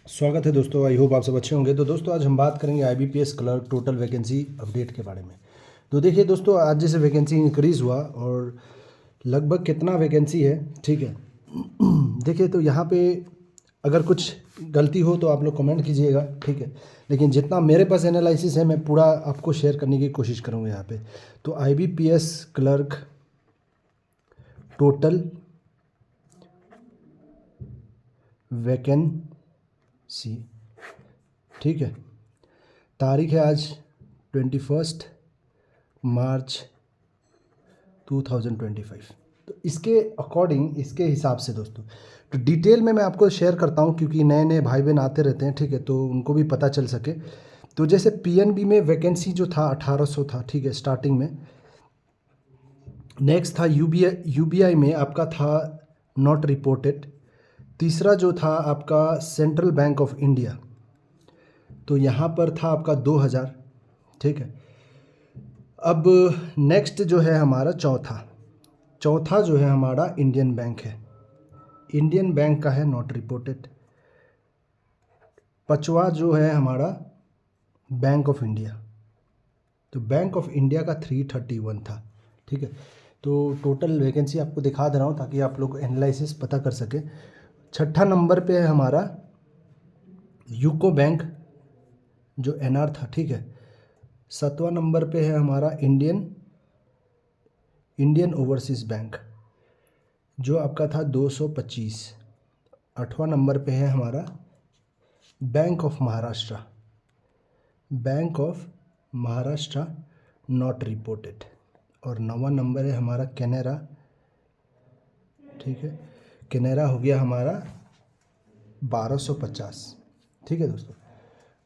स्वागत है दोस्तों। आई होप आप सब अच्छे होंगे। तो दोस्तों आज हम बात करेंगे IBPS clerk total vacancy update के बारे में। तो देखिए दोस्तों, आज जैसे वैकेंसी इंक्रीज़ हुआ और लगभग कितना वैकेंसी है, ठीक है। देखिए तो यहाँ पे अगर कुछ गलती हो तो आप लोग कमेंट कीजिएगा, ठीक है। लेकिन जितना मेरे पास एनालिसिस है मैं पूरा आपको शेयर करने की कोशिश करूँगा यहाँ पे। तो आईबीपीएस क्लर्क टोटल वैकेंसी, ठीक है। तारीख है आज 21 मार्च 2025। तो इसके अकॉर्डिंग, इसके हिसाब से दोस्तों, तो डिटेल में मैं आपको शेयर करता हूँ क्योंकि नए नए भाई बहन आते रहते हैं, ठीक है, तो उनको भी पता चल सके। तो जैसे पीएनबी में वैकेंसी जो था 1800 था, ठीक है, स्टार्टिंग में। नेक्स्ट था यूबीआई में आपका था नॉट रिपोर्टेड। तीसरा जो था आपका सेंट्रल बैंक ऑफ इंडिया, तो यहाँ पर था आपका 2000, ठीक है। अब नेक्स्ट जो है हमारा चौथा जो है हमारा इंडियन बैंक है। इंडियन बैंक का है नॉट रिपोर्टेड। पांचवा जो है हमारा बैंक ऑफ इंडिया, तो बैंक ऑफ इंडिया का 331 था, ठीक है। तो टोटल वैकेंसी आपको दिखा दे रहा हूँ ताकि आप लोग एनालिसिस पता कर सके। छठा नंबर पे है हमारा यूको बैंक जो एनआर था, ठीक है। सातवां नंबर पे है हमारा इंडियन ओवरसीज़ बैंक जो आपका था 225। आठवां नंबर पे है हमारा bank of Maharashtra not reported. और नौवां नंबर है हमारा कैनेरा, ठीक है। कैनेरा हो गया हमारा 1250, ठीक है दोस्तों।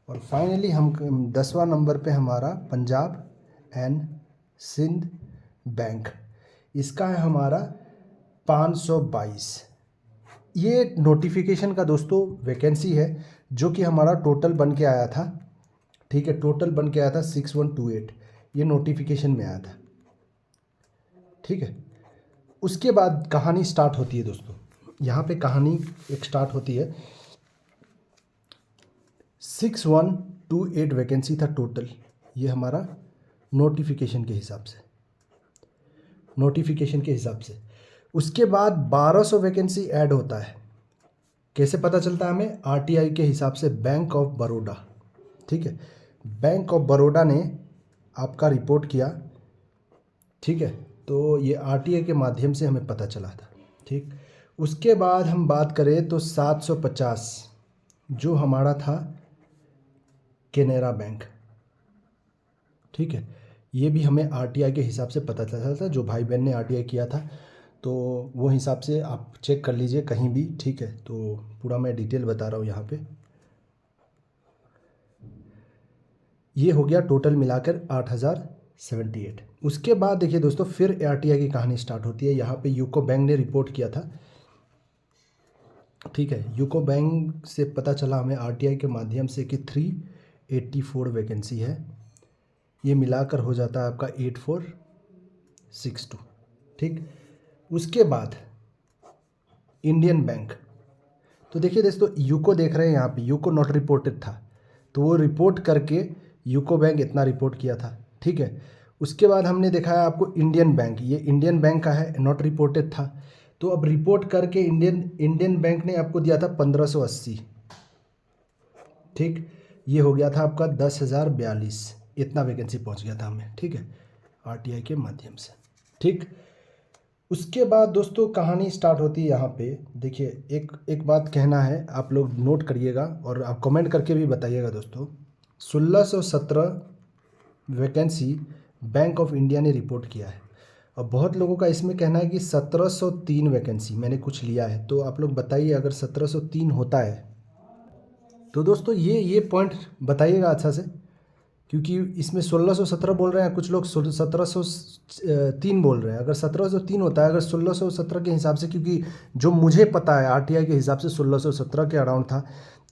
और फाइनली हम 10वां नंबर पे हमारा पंजाब एंड सिंध बैंक, इसका है हमारा 522। ये नोटिफिकेशन का दोस्तों वैकेंसी है जो कि हमारा टोटल बन के आया था, ठीक है। टोटल बन के आया था 6128, ये नोटिफिकेशन में आया था, ठीक है। उसके बाद कहानी स्टार्ट होती है दोस्तों। यहाँ पे कहानी एक स्टार्ट होती है। 6128 वैकेंसी था टोटल, ये हमारा नोटिफिकेशन के हिसाब से। उसके बाद 1200 वैकेंसी ऐड होता है। कैसे पता चलता है हमें? आरटीआई के हिसाब से बैंक ऑफ बड़ौदा, ठीक है। बैंक ऑफ बड़ौदा ने आपका रिपोर्ट किया, ठीक है। तो ये आरटीआई के माध्यम से हमें पता चला था, ठीक। उसके बाद हम बात करें तो 750 जो हमारा था कैनेरा बैंक, ठीक है। ये भी हमें आरटीआई के हिसाब से पता चला था। जो भाई बहन ने आरटीआई किया था तो वो हिसाब से आप चेक कर लीजिए कहीं भी, ठीक है। तो पूरा मैं डिटेल बता रहा हूँ यहाँ पे। ये हो गया टोटल मिलाकर 8078। उसके बाद देखिए दोस्तों, फिर आरटीआई की कहानी स्टार्ट होती है। यहाँ पे यूको बैंक ने रिपोर्ट किया था, ठीक है। यूको बैंक से पता चला हमें आरटीआई के माध्यम से कि 384 वैकेंसी है। ये मिलाकर हो जाता है आपका 8462, ठीक। उसके बाद इंडियन बैंक, तो देखिए दोस्तों, यूको देख रहे हैं यहाँ पे, यूको नॉट रिपोर्टेड था, तो वो रिपोर्ट करके यूको बैंक इतना रिपोर्ट किया था, ठीक है। उसके बाद हमने देखा है आपको इंडियन बैंक, ये इंडियन बैंक का है, नॉट रिपोर्टेड था। तो अब रिपोर्ट करके इंडियन बैंक ने आपको दिया था 1580, ठीक। ये हो गया था आपका 10,042, इतना वैकेंसी पहुंच गया था हमें, ठीक है, आरटीआई के माध्यम से, ठीक। उसके बाद दोस्तों कहानी स्टार्ट होती है यहाँ पे। देखिए एक बात कहना है, आप लोग नोट करिएगा और आप कमेंट करके भी बताइएगा दोस्तों। 1617 वैकेंसी बैंक ऑफ इंडिया ने रिपोर्ट किया है। अब बहुत लोगों का इसमें कहना है कि 1703 वैकेंसी मैंने कुछ लिया है। तो आप लोग बताइए, अगर 1703 होता है तो दोस्तों ये पॉइंट बताइएगा अच्छा से, क्योंकि इसमें 1617 बोल रहे हैं, कुछ लोग 1703 बोल रहे हैं। अगर 1703 होता है, अगर 1617 के हिसाब से, क्योंकि जो मुझे पता है आरटीआई के हिसाब से 1617 के अराउंड था,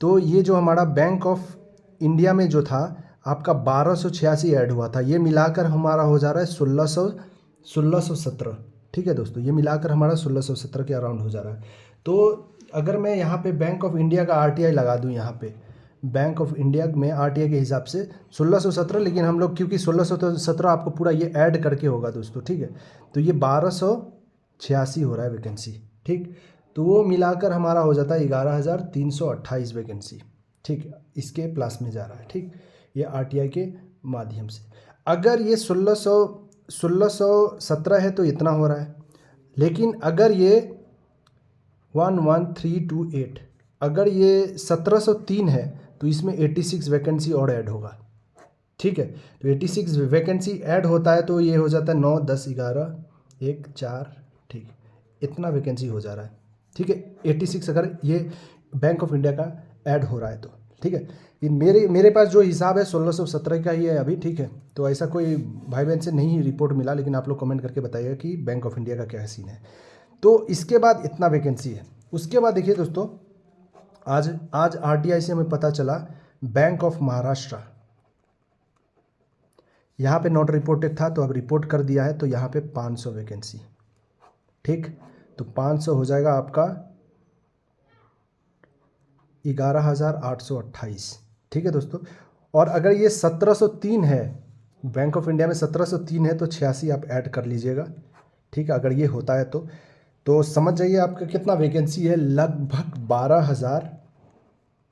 तो ये जो हमारा बैंक ऑफ इंडिया में जो था आपका 1286 ऐड हुआ था, ये मिलाकर हमारा हो जा रहा है 1617, ठीक है दोस्तों। ये मिलाकर हमारा 1617 के अराउंड हो जा रहा है। तो अगर मैं यहाँ पे बैंक ऑफ इंडिया का आरटीआई लगा दूँ, यहाँ पे बैंक ऑफ इंडिया में आरटीआई के हिसाब से 1617, लेकिन हम लोग क्योंकि 1617 आपको पूरा ये ऐड करके होगा दोस्तों, ठीक है, तो ये 1286 हो रहा है वैकेंसी, ठीक, तो वो मिलाकर हमारा हो जाता है 11,328 वैकेंसी, ठीक है, इसके प्लस में जा रहा है, ठीक, ये आरटीआई के माध्यम से। अगर ये 1617 है तो इतना हो रहा है, लेकिन अगर ये 11328, अगर ये 1703 है तो इसमें 86 वैकेंसी और ऐड होगा, ठीक है, तो 86 वैकेंसी ऐड होता है तो ये हो जाता है 9, 10, 11, 1, 4, ठीक, इतना वैकेंसी हो जा रहा है, ठीक है, 86 अगर ये बैंक ऑफ इंडिया का ऐड हो रहा है तो, ठीक है। ये मेरे पास जो हिसाब है 1617 का ही है अभी, ठीक है, तो ऐसा कोई भाई बहन से नहीं रिपोर्ट मिला, लेकिन आप लोग कमेंट करके बताइएगा कि बैंक ऑफ इंडिया का क्या सीन है। तो इसके बाद इतना वैकेंसी है। उसके बाद देखिए दोस्तों, आज आरटीआई से हमें पता चला बैंक ऑफ महाराष्ट्र, यहाँ पे नॉट रिपोर्टेड था तो अब रिपोर्ट कर दिया है, तो यहाँ पे 500 वैकेंसी, ठीक, तो 500 हो जाएगा आपका 11,828, ठीक है दोस्तों। और अगर ये 1703 है, बैंक ऑफ इंडिया में 1703 है, तो 86 आप ऐड कर लीजिएगा, ठीक है, अगर ये होता है तो समझ जाइए आपका कितना वैकेंसी है, लगभग 12,000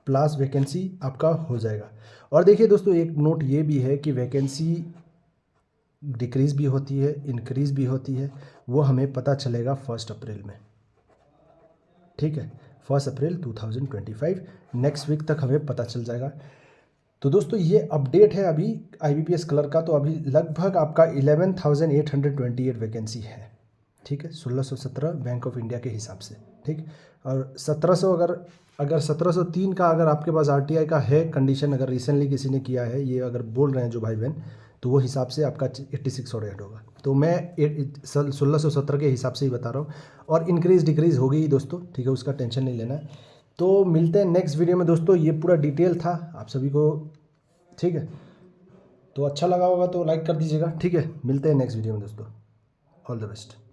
प्लस वैकेंसी आपका हो जाएगा। और देखिए दोस्तों, एक नोट ये भी है कि वैकेंसी डिक्रीज़ भी होती है, इंक्रीज़ भी होती है, वो हमें पता चलेगा 1 अप्रैल में, ठीक है, 1 अप्रैल 2025, नेक्स्ट वीक तक हमें पता चल जाएगा। तो दोस्तों ये अपडेट है अभी IBPS क्लर्क का, तो अभी लगभग आपका 11,828 वैकेंसी है, ठीक है, 1617 बैंक ऑफ इंडिया के हिसाब से, ठीक, और 1700 अगर 1703 का अगर आपके पास आरटीआई का है कंडीशन, अगर रिसेंटली किसी ने किया है, ये अगर बोल रहे हैं जो भाई बहन, तो वो हिसाब से आपका 86 और ऐड होगा। तो मैं 1617 के हिसाब से ही बता रहा हूँ, और इंक्रीज़ डिक्रीज़ होगी ही दोस्तों, ठीक है, उसका टेंशन नहीं लेना है। तो मिलते हैं नेक्स्ट वीडियो में दोस्तों, ये पूरा डिटेल था आप सभी को, ठीक है, तो अच्छा लगा होगा तो लाइक कर दीजिएगा, ठीक है, मिलते हैं नेक्स्ट वीडियो में दोस्तों, ऑल द बेस्ट।